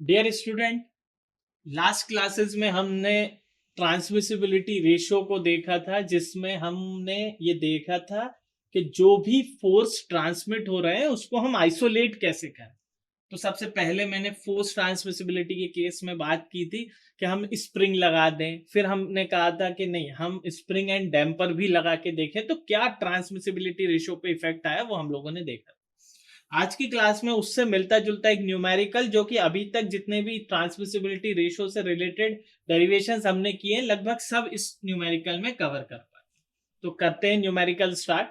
Dear student, last classes में हमने transmissibility ratio को देखा था, जिसमें हमने ये देखा था कि जो भी फोर्स ट्रांसमिट हो रहे हैं उसको हम आइसोलेट कैसे करें। तो सबसे पहले मैंने फोर्स ट्रांसमिसिबिलिटी के केस में बात की थी कि हम स्प्रिंग लगा दें। फिर हमने कहा था कि नहीं, हम स्प्रिंग एंड डैम्पर भी लगा के देखें तो क्या ट्रांसमिसिबिलिटी रेशियो पे इफेक्ट आया, वो हम लोगों ने देखा। आज की क्लास में उससे मिलता जुलता एक न्यूमेरिकल, जो कि अभी तक जितने भी ट्रांसमिसिबिलिटी रेशियो से रिलेटेड डेरिवेशंस हमने किए लगभग सब इस न्यूमेरिकल में कवर कर पाए। तो करते हैं न्यूमेरिकल स्टार्ट।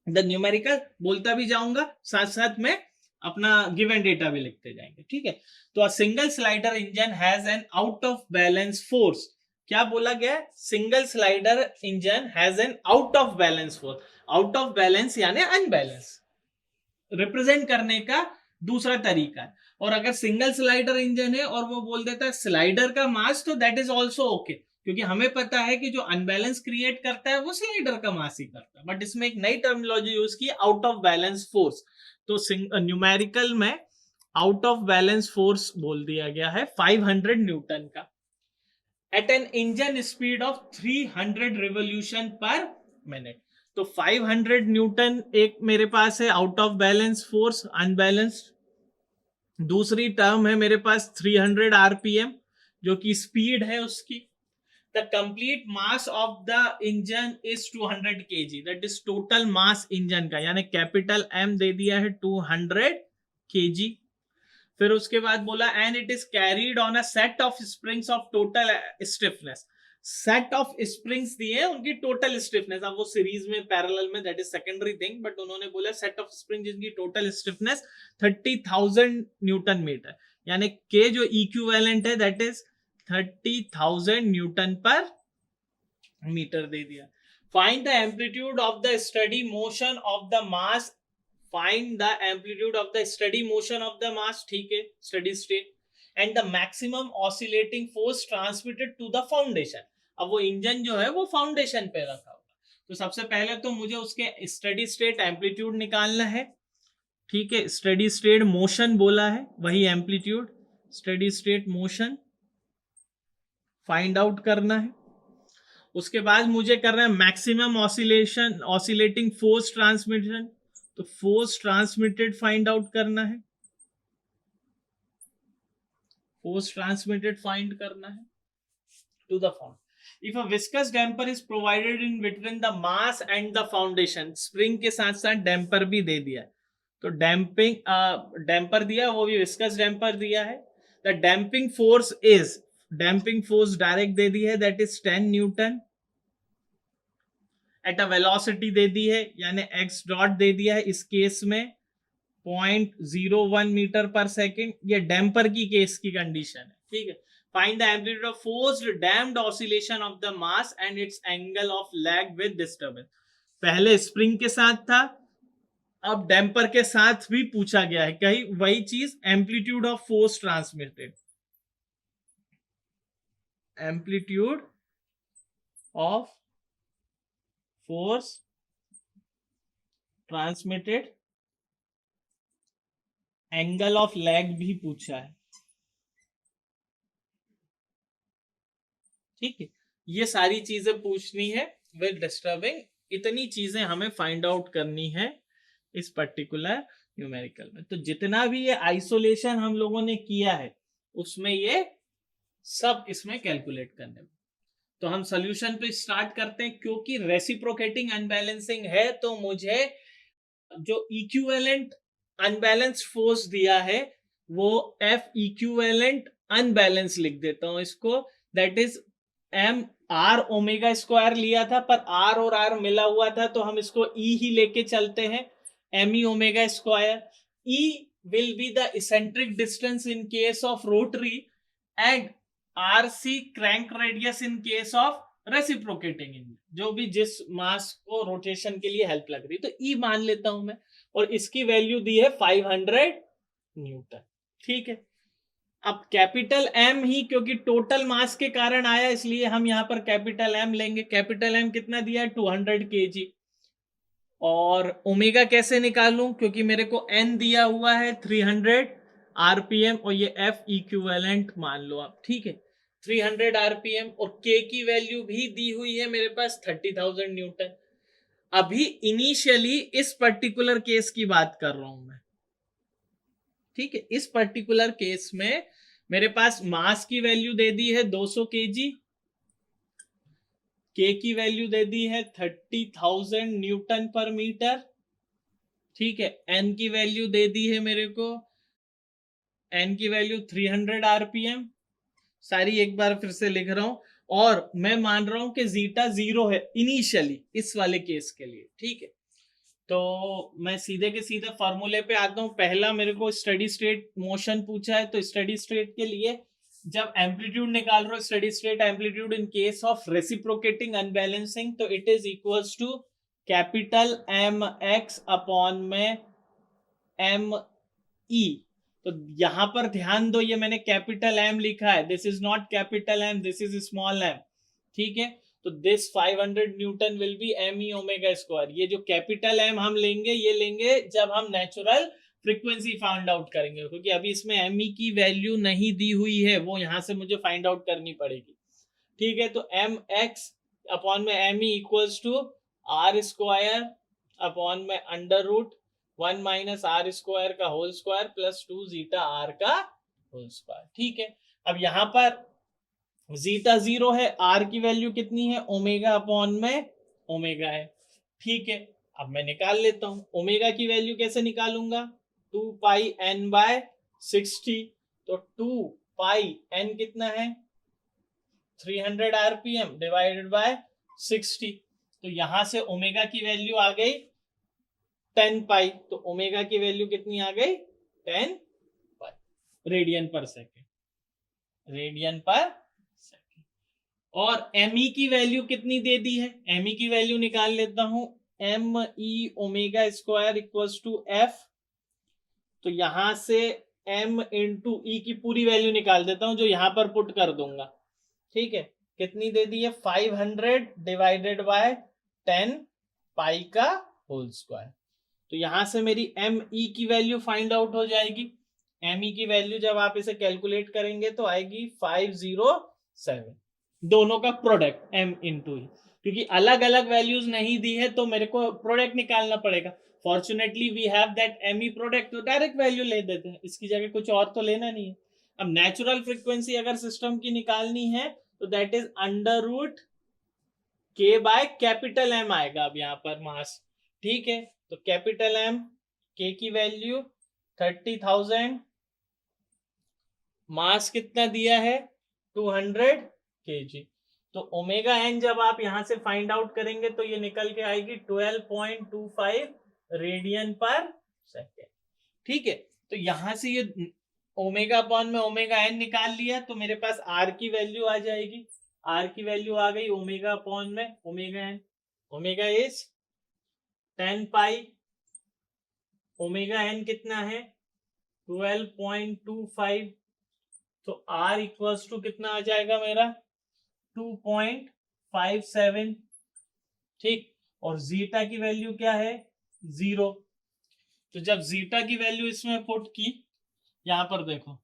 द न्यूमेरिकल बोलता भी जाऊंगा, साथ साथ में अपना गिवन डेटा भी लिखते जाएंगे, ठीक है। तो a single slider engine has an out of balance force. क्या बोला गया? Single slider engine has an out of balance force. Out of balance यानी अनबैलेंस रिप्रेजेंट करने का दूसरा तरीका है। और अगर सिंगल स्लाइडर इंजन है और वो बोल देता है स्लाइडर का मास, तो दैट इज ऑल्सो ओके, क्योंकि हमें पता है कि जो अनबैलेंस क्रिएट करता है वो स्लाइडर का मास ही करता है। बट इसमें एक नई टर्मिनोलॉजी यूज की, आउट ऑफ बैलेंस फोर्स। तो न्यूमेरिकल में आउट ऑफ बैलेंस फोर्स बोल दिया गया है 500 न्यूटन का at an engine speed of 300 revolution per minute. तो 500 न्यूटन एक मेरे पास है out of balance force, unbalanced. दूसरी टर्म है मेरे पास 300 आरपीएम, जो कि स्पीड है उसकी। The complete mass of the engine is 200 kg, that is total mass engine का, यानी कैपिटल एम दे दिया है 200 kg। फिर उसके बाद बोला and it is carried on a set of springs of total stiffness. Set of springs दिए उनकी टोटल स्टिफनेस, अब वो सीरीज में पैरेलल में, that is secondary thing, but उन्होंने बोला सेट ऑफ स्प्रिंग जिनकी टोटल स्टिफनेस 30,000 न्यूटन मीटर, यानी के जो इक्विवेलेंट है that is 30,000 newton per metre दे दिया। Find the amplitude of the steady motion of the mass. Find the amplitude of the steady motion of the mass, ठीक है, steady state. And the maximum oscillating force transmitted to the foundation. अब वो engine जो है वो foundation पे रखा होगा, तो सबसे पहले तो मुझे उसके स्टडी स्टेट एम्पलीट्यूड निकालना है, ठीक है। स्टडी स्टेट मोशन बोला है, वही amplitude, steady state motion find out करना है। उसके बाद मुझे करना है maximum oscillation, oscillating force transmission, तो फोर्स ट्रांसमिटेड फाइंड आउट करना है, फोर्स ट्रांसमिटेड फाइंड करना है to the found. If a viscous damper is provided in between the mass and the foundation, spring के साथ साथ डैम्पर भी दे दिया, तो डैम्पिंग डैम्पर दिया, वो भी विस्कस डैम्पर दिया है। The damping force is, damping force direct दे दी है, that is 10 newton at a velocity दे दी है, यानी एक्स डॉट दे दिया है इस केस में 0.01 मीटर पर सेकेंड। ये डैम्पर की केस की कंडीशन है, ठीक है। Find the amplitude of forced damped oscillation of the mass and it's angle of lag with disturbance. पहले स्प्रिंग के साथ था, अब डैम्पर के साथ भी पूछा गया है, कहीं वही चीज, amplitude of force transmitted, amplitude of force transmitted, angle of lag भी पूछा है, ठीक है। ये सारी चीजें पूछनी है विद डिस्टर्बिंग, इतनी चीजें हमें फाइंड आउट करनी है इस पर्टिकुलर न्यूमेरिकल में। तो जितना भी ये आइसोलेशन हम लोगों ने किया है उसमें ये सब इसमें कैलकुलेट करने में। तो हम सॉल्यूशन पे स्टार्ट करते हैं, क्योंकि रेसिप्रोकेटिंग अनबैलेंसिंग है तो मुझे जो इक्विवेलेंट अनबैलेंस्ड फोर्स दिया है वो एफ इक्विवेलेंट अनबैलेंस लिख देता हूं इसको, that is M R omega square लिया था, पर आर और आर मिला हुआ था तो हम इसको ई ही लेके चलते हैं, M E omega square. E will be the eccentric distance in case of rotary and R C crank radius in case of reciprocating engine, जो भी जिस मास को रोटेशन के लिए हेल्प लग रही है, तो ई मान लेता हूं मैं, और इसकी वैल्यू दी है 500 न्यूटन, ठीक है। अब कैपिटल एम ही, क्योंकि टोटल मास के कारण आया इसलिए हम यहां पर कैपिटल एम लेंगे। कैपिटल एम कितना दिया है? 200 kg। और ओमेगा कैसे निकालूं, क्योंकि मेरे को एन दिया हुआ है 300 आरपीएम और ये एफ इक्विवेलेंट मान लो आप, ठीक है। 300 आरपीएम और के की वैल्यू भी दी हुई है मेरे पास 30,000 न्यूटन। अभी इनिशियली इस पर्टिकुलर केस की बात कर रहा हूं मैं, ठीक है। इस पर्टिकुलर केस में मेरे पास मास की वैल्यू दे दी है 200 केजी, के की वैल्यू दे दी है 30,000 न्यूटन पर मीटर, ठीक है। एन की वैल्यू दे दी है मेरे को, एन की वैल्यू 300 आरपीएम, सारी एक बार फिर से लिख रहा हूं। और मैं मान रहा हूं कि जीटा 0 है इनिशियली इस वाले केस के लिए, ठीक है। तो मैं सीधे के सीधे फॉर्मूले पे आता हूं। पहला मेरे को स्टडी स्टेट मोशन पूछा है, तो स्टडी स्टेट के लिए जब एम्पलीट्यूड निकाल रहा हूं, study state amplitude in case of reciprocating unbalancing, तो it is equals to capital M X upon में एम ई। तो यहां पर ध्यान दो, ये मैंने कैपिटल एम लिखा है, this is not capital M, this is small M, ठीक है। तो this 500 newton will be M E omega square. ये जो कैपिटल एम हम लेंगे, ये लेंगे जब हम नेचुरल फ्रीक्वेंसी फाइंड आउट करेंगे, क्योंकि अभी इसमें एम ई की वैल्यू नहीं दी हुई है, वो यहां से मुझे फाइंड आउट करनी पड़ेगी, ठीक है। तो एम एक्स अपॉन में M E equals to R square upon में under root 1 minus R square का whole square plus 2 zeta R का होल स्क्वायर, ठीक है। अब यहां पर जीटा 0 है, आर की वैल्यू कितनी है, ओमेगा अपॉन में ओमेगा है, ठीक है। अब मैं निकाल लेता हूं, ओमेगा की वैल्यू कैसे निकालूंगा, 2 पाई एन बाय 60। तो 2 पाई एन कितना है, 300 आरपीएम डिवाइडेड बाय 60। तो यहां से ओमेगा की वैल्यू आ गई 10 पाई। तो ओमेगा की वैल्यू कितनी आ गई, 10 पाई रेडियन पर सेकेंड, रेडियन पर सेकेंड। और एम ई की वैल्यू कितनी दे दी है, एम ई की वैल्यू निकाल लेता हूं, M E omega square equals to F. तो यहां से एम इंटू ई की पूरी वैल्यू निकाल देता हूं, जो यहां पर पुट कर दूंगा, ठीक है। कितनी दे दी है, 500 डिवाइडेड बाय 10 पाई का होल स्क्वायर। तो यहां से मेरी एम ई की वैल्यू फाइंड आउट हो जाएगी। एम ई की वैल्यू जब आप इसे कैलकुलेट करेंगे तो आएगी 507, दोनों का प्रोडक्ट एम इंटू ई, क्योंकि अलग अलग वैल्यूज नहीं दी है तो मेरे को प्रोडक्ट निकालना पड़ेगा। Fortunately we have that M E product, तो डायरेक्ट वैल्यू ले देते हैं, इसकी जगह कुछ और तो लेना नहीं है। अब नेचुरल फ्रीक्वेंसी अगर सिस्टम की निकालनी है तो दैट इज अंडर रूट के बाय कैपिटल एम आएगा अब यहाँ पर मास, ठीक है। तो कैपिटल एम, के की वैल्यू 30,000, मास कितना दिया है 200 केजी। तो ओमेगा एन जब आप यहां से फाइंड आउट करेंगे तो ये निकल के आएगी 12.25 रेडियन पर सेकेंड, ठीक है। तो यहां से ये ओमेगा अपॉन में ओमेगा एन निकाल लिया, तो मेरे पास आर की वैल्यू आ जाएगी, आर की वैल्यू आ गई ओमेगा अपॉन में omega N, omega is 10 pi, omega N कितना है 12.25। तो आर इक्वल्स टू कितना आ जाएगा मेरा 2.57, ठीक। और जीटा की वैल्यू क्या है 0। तो जब जीटा की वैल्यू इसमें पुट की, यहां पर देखो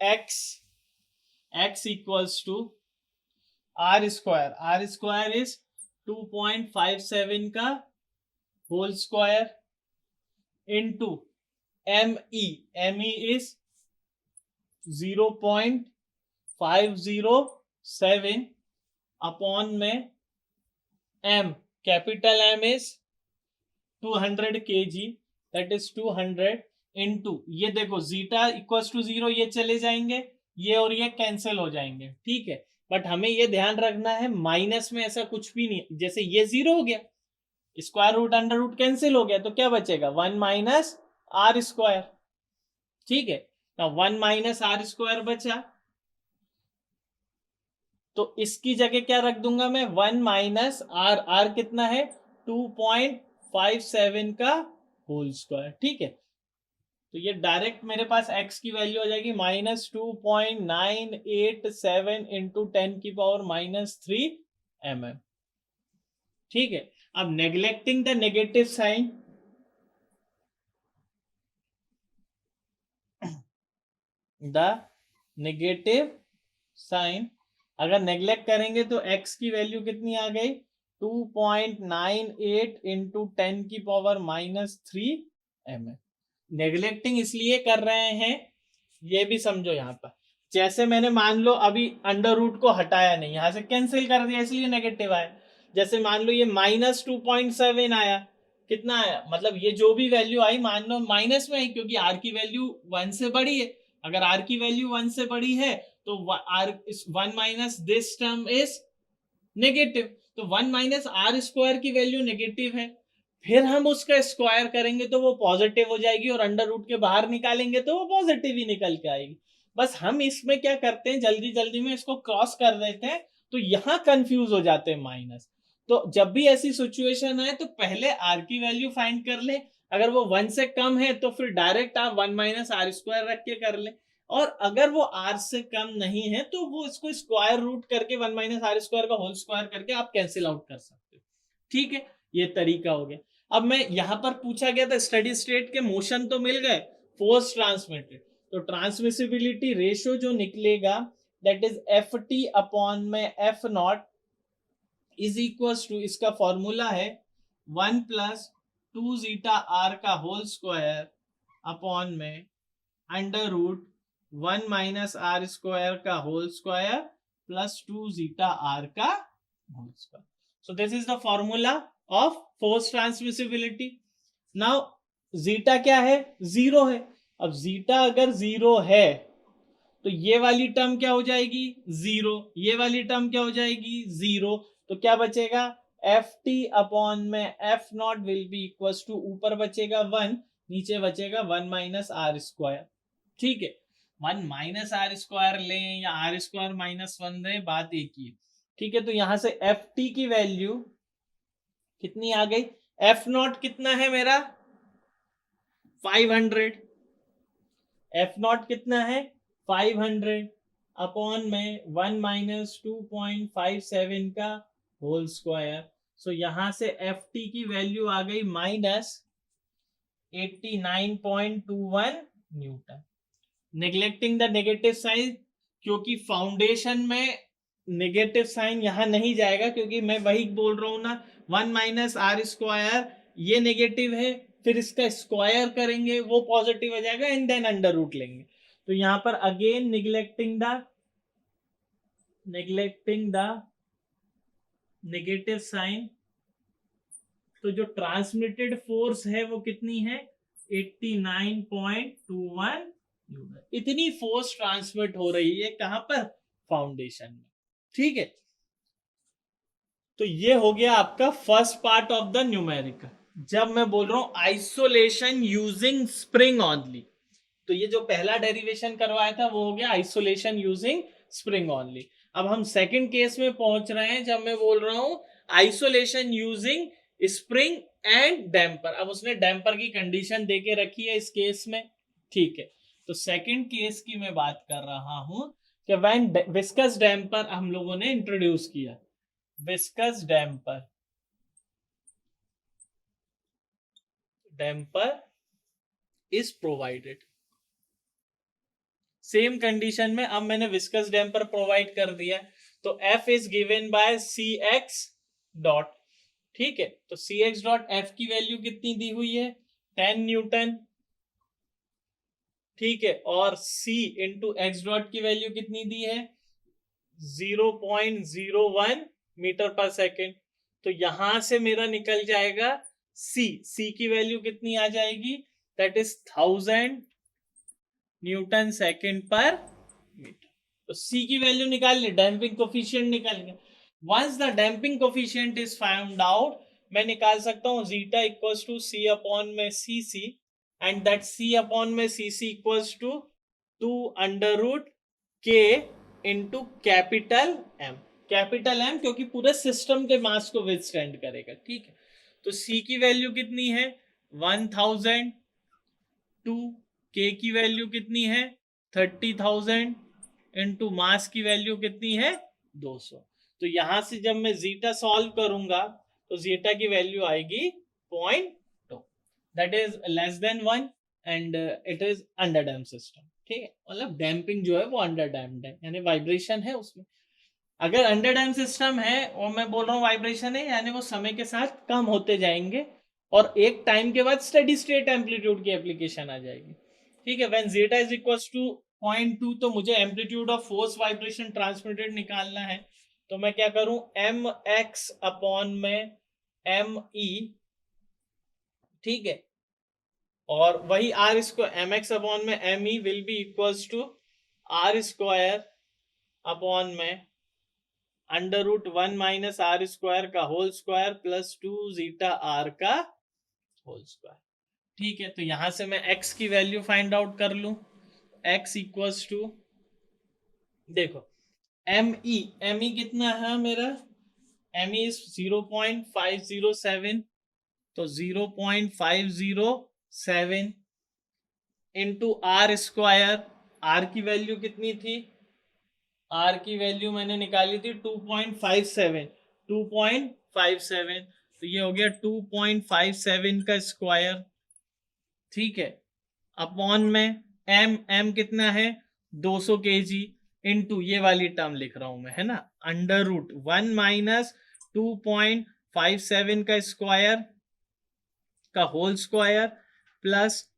x, x equals to R square, R square is 2.57 का whole square into M E, M E is 0.507 upon में m, capital M is 200 kg, that is 200 into, ये देखो जीटा इक्वल्स टू 0, ये चले जाएंगे, ये और ये कैंसिल हो जाएंगे, ठीक है। बट हमें ये ध्यान रखना है माइनस में ऐसा कुछ भी नहीं, जैसे ये 0 हो गया, square root under root cancel हो गया, तो क्या बचेगा 1 माइनस आर स्क्वायर, ठीक है। 1 माइनस आर स्क्वायर बचा, तो इसकी जगह क्या रख दूंगा मैं 1 माइनस आर, आर कितना है 2.57 का होल स्क्वायर, ठीक है। तो ये डायरेक्ट मेरे पास x की वैल्यू हो जाएगी -2.987 इंटू 10 की पावर -3 mm, ठीक है। अब neglecting the negative sign, the negative sign, अगर नेग्लेक्ट करेंगे तो x की वैल्यू कितनी आ गई 2.98 इंटू 10 की पावर -3 mm। नेग्लेक्टिंग इसलिए कर रहे हैं, ये भी समझो यहाँ पर, जैसे मैंने मान लो अभी अंडर रूट को हटाया नहीं, यहां से कैंसिल कर दिया इसलिए नेगेटिव आया। जैसे मान लो ये -2.7 आया, कितना आया, मतलब ये जो भी वैल्यू आई मान लो माइनस में आई, क्योंकि आर की वैल्यू 1 से बड़ी है। अगर आर की वैल्यू 1 से बड़ी है तो R 1 minus this term is negative, तो 1 माइनस आर स्क्वायर की वैल्यू नेगेटिव है, फिर हम उसका स्क्वायर करेंगे तो वो पॉजिटिव हो जाएगी, और अंडर रूट के बाहर निकालेंगे तो वो पॉजिटिव ही निकल के आएगी। बस हम इसमें क्या करते हैं, जल्दी जल्दी में इसको क्रॉस कर देते हैं, तो यहां कंफ्यूज हो जाते हैं माइनस। तो जब भी ऐसी सिचुएशन आए तो पहले आर की वैल्यू फाइंड कर ले, अगर वो 1 से कम है तो फिर डायरेक्ट आप 1 माइनस आर स्क्वायर रख के कर ले, और अगर वो आर से कम नहीं है तो वो इसको स्क्वायर रूट करके 1 माइनस आर स्क्वायर का होल स्क्वायर करके आप कैंसिल आउट कर सकते हो। ठीक है, ये तरीका हो गया। अब मैं यहां पर पूछा गया था स्टडी स्टेट के मोशन तो मिल गए, फोर्स ट्रांसमिटेड, तो ट्रांसमिसिबिलिटी रेशियो जो निकलेगा that is F T upon में F not is equal to, इसका फॉर्मूला है 1 प्लस 2 जीटा आर का होल स्क्वायर अपॉन में under root 1 minus R square का whole square plus 2 zeta R का whole square. So this is the formula of force transmissibility. Now zeta क्या है, zero है। अब जीटा अगर जीरो है तो ये वाली टर्म क्या हो जाएगी जीरो, ये वाली टर्म क्या हो जाएगी जीरो, तो क्या बचेगा एफ टी अपॉन में F naught will be equal to, ऊपर बचेगा 1, नीचे बचेगा 1 माइनस आर स्क्वायर। ठीक है, 1 माइनस आर स्क्वायर लें या आर स्क्वायर -1 लें, बात एक ही है। ठीक है, तो यहां से एफ टी की वैल्यू कितनी आ गई, एफ नॉट कितना है मेरा 500, एफ नॉट कितना है 500 अपॉन में 1 माइनस 2.57 का होल स्क्वायर। सो यहां से एफ टी की वैल्यू आ गई -89.21 newton. Neglecting the negative sign, क्योंकि फाउंडेशन में नेगेटिव साइन यहां नहीं जाएगा, क्योंकि मैं वही बोल रहा हूं ना 1 माइनस आर स्क्वायर ये नेगेटिव है, फिर इसका स्क्वायर करेंगे वो पॉजिटिव हो जाएगा, एंड देन अंडर रूट लेंगे। तो यहां पर again neglecting the negative sign, तो जो ट्रांसमिटेड फोर्स है वो कितनी है 89.21 न्यूटन। इतनी फोर्स ट्रांसमिट हो रही है कहां पर, फाउंडेशन में। ठीक है, तो ये हो गया आपका first part of the numerical. जब मैं बोल रहा हूं आइसोलेशन यूजिंग स्प्रिंग ओनली, तो ये जो पहला डेरिवेशन करवाया था वो हो गया आइसोलेशन यूजिंग स्प्रिंग ओनली। अब हम सेकंड केस में पहुंच रहे हैं, जब मैं बोल रहा हूं isolation using spring and damper. अब उसने डैम्पर की कंडीशन देके रखी है इस केस में। ठीक है, तो सेकंड केस की मैं बात कर रहा हूं कि व्हेन विस्कस डैम्पर हम लोगों ने इंट्रोड्यूस किया, viscous damper is provided. Same condition में अब मैंने विस्कस डैम्पर प्रोवाइड कर दिया, तो F is given by C X dot. ठीक है, तो सी एक्स डॉट एफ की वैल्यू कितनी दी हुई है 10 न्यूटन। ठीक है, और C इंटू एक्स डॉट की वैल्यू कितनी दी है 0.01 मीटर पर सेकेंड। तो यहां से मेरा निकल जाएगा C की वैल्यू कितनी आ जाएगी, that is 1000 newton second per metre. तो C की वैल्यू निकाल ली, डैम्पिंग कोफिशिएंट निकाल लिया। Once the damping coefficient is found out, मैं निकाल सकता हूं zeta equals to C upon में CC, and that C upon में CC equals to 2 under root K into capital M। Capital M क्योंकि पूरे सिस्टम के मास को विथस्टैंड करेगा। ठीक है, तो C की वैल्यू कितनी है 1000, 2 K की वैल्यू कितनी है 30,000 इंटू मास की वैल्यू कितनी है 200। तो यहां से जब मैं जीटा सॉल्व करूंगा तो जीटा की वैल्यू आएगी 0.2, that is less than 1 and it is under dam system. ठीक है, मतलब डैम्पिंग जो है वो अंडर डैम्प्ड है, यानी वाइब्रेशन है उसमें। अगर अंडर डैम्प सिस्टम है और मैं बोल रहा हूँ वाइब्रेशन है, यानी वो समय के साथ कम होते जाएंगे और एक टाइम के बाद स्टेडी स्टेट एम्पलीट्यूड की एप्लीकेशन आ जाएगी। ठीक है, when zeta is equals to 0.2, तो मुझे amplitude of force vibration transmitted निकालना है। तो मैं क्या करूं, एम एक्स अपॉन में एम ई, ठीक है, और वही R square, M X upon में M E will be equals to R square upon में under root 1 minus R square का whole square plus 2 zeta R का होल स्क्वायर। ठीक है, तो यहां से मैं x की वैल्यू फाइंड आउट कर लूं, x इक्वल्स टू, देखो एम ई कितना है मेरा, एम ई इज 0.507, तो 0.507 इंटू आर स्क्वायर, आर की वैल्यू कितनी थी, आर की वैल्यू मैंने निकाली थी 2.57, तो ये हो गया 2.57 का स्क्वायर। ठीक है, अपॉन में एम कितना है 200 kg, इंटू ये वाली टर्म लिख रहा हूं मैं, है ना, अंडर रूट 1 माइनस 2.57 का स्क्वायर का whole square plus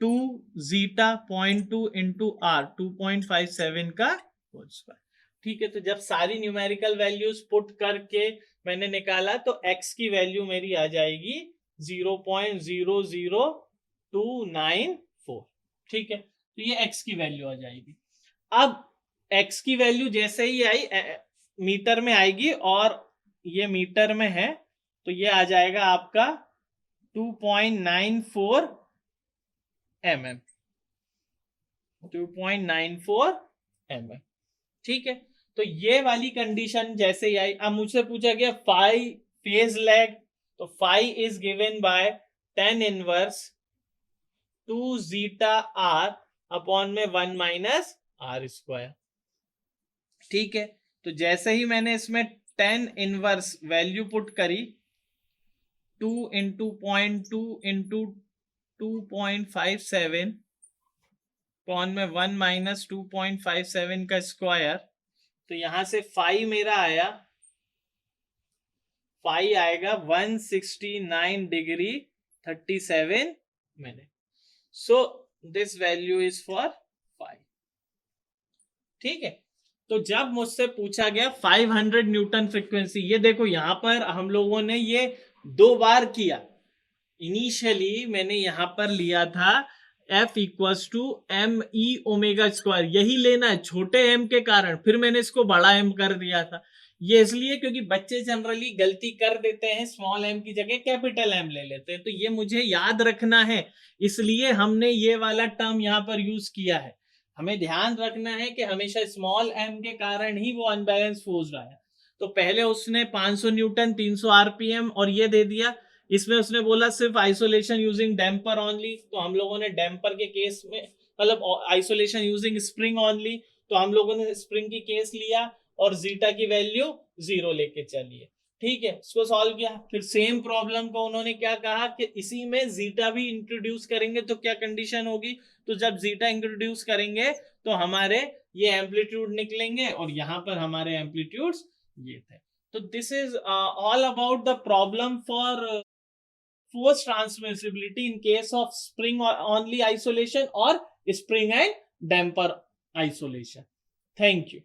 2 zeta 0.2 into R 2.57 का होल स्क्वायर। ठीक है, तो जब सारी न्यूमेरिकल वैल्यूज पुट करके मैंने निकाला तो x की वैल्यू मेरी आ जाएगी 0.00294। ठीक है, तो ये x की वैल्यू आ जाएगी। अब x की वैल्यू जैसे ही आई मीटर में आएगी, और ये मीटर में है, तो ये आ जाएगा आपका 2.94 mm, 2.94 mm। ठीक है, तो ये वाली कंडीशन जैसे ही आई, अब मुझसे पूछा गया फाई फेज लैग, तो phi is given by 10 inverse 2 zeta R upon में 1 माइनस आर स्क्वायर। ठीक है, तो जैसे ही मैंने इसमें 10 इनवर्स वैल्यू पुट करी, 2 इंटू 0.2 इंटू 2.57 अपॉन में 1 माइनस 2.57 का स्क्वायर, तो यहां से फाई मेरा आया, फाई आएगा 169 degree 37 minute. So this value is for phi. ठीक है, तो जब मुझसे पूछा गया 500 न्यूटन फ्रीक्वेंसी, ये देखो यहां पर हम लोगों ने ये 2 बार किया। इनिशियली मैंने यहां पर लिया था F equals to M E omega square, यही लेना है छोटे m के कारण, फिर मैंने इसको बड़ा m कर दिया था। ये इसलिए क्योंकि बच्चे जनरली गलती कर देते हैं, स्मॉल m की जगह कैपिटल M ले लेते हैं, तो ये मुझे याद रखना है, इसलिए हमने ये वाला टर्म यहां पर यूज किया है। हमें ध्यान रखना है कि हमेशा स्मॉल m के कारण ही वो अनबैलेंस फोर्स रहा है। तो पहले उसने 500 न्यूटन 300 आरपीएम और ये दे दिया, इसमें उसने बोला सिर्फ आइसोलेशन यूजिंग डैम्पर ओनली, तो हम लोगों ने डैम्पर के केस में, मतलब आइसोलेशन यूजिंग स्प्रिंग ओनली, तो हम लोगों ने स्प्रिंग की केस लिया और जीटा की वैल्यू 0 लेके चलिए। ठीक है, इसको सॉल्व किया, फिर सेम प्रॉब्लम को उन्होंने क्या कहा कि इसी में जीटा भी इंट्रोड्यूस करेंगे तो क्या कंडीशन होगी, तो जब जीटा इंट्रोड्यूस करेंगे तो हमारे ये एम्पलीट्यूड निकलेंगे और यहां पर हमारे एम्पलीट्यूड्स ये थे। तो this is all about the problem for force transmissibility in case of spring only isolation or spring and damper isolation. Thank you.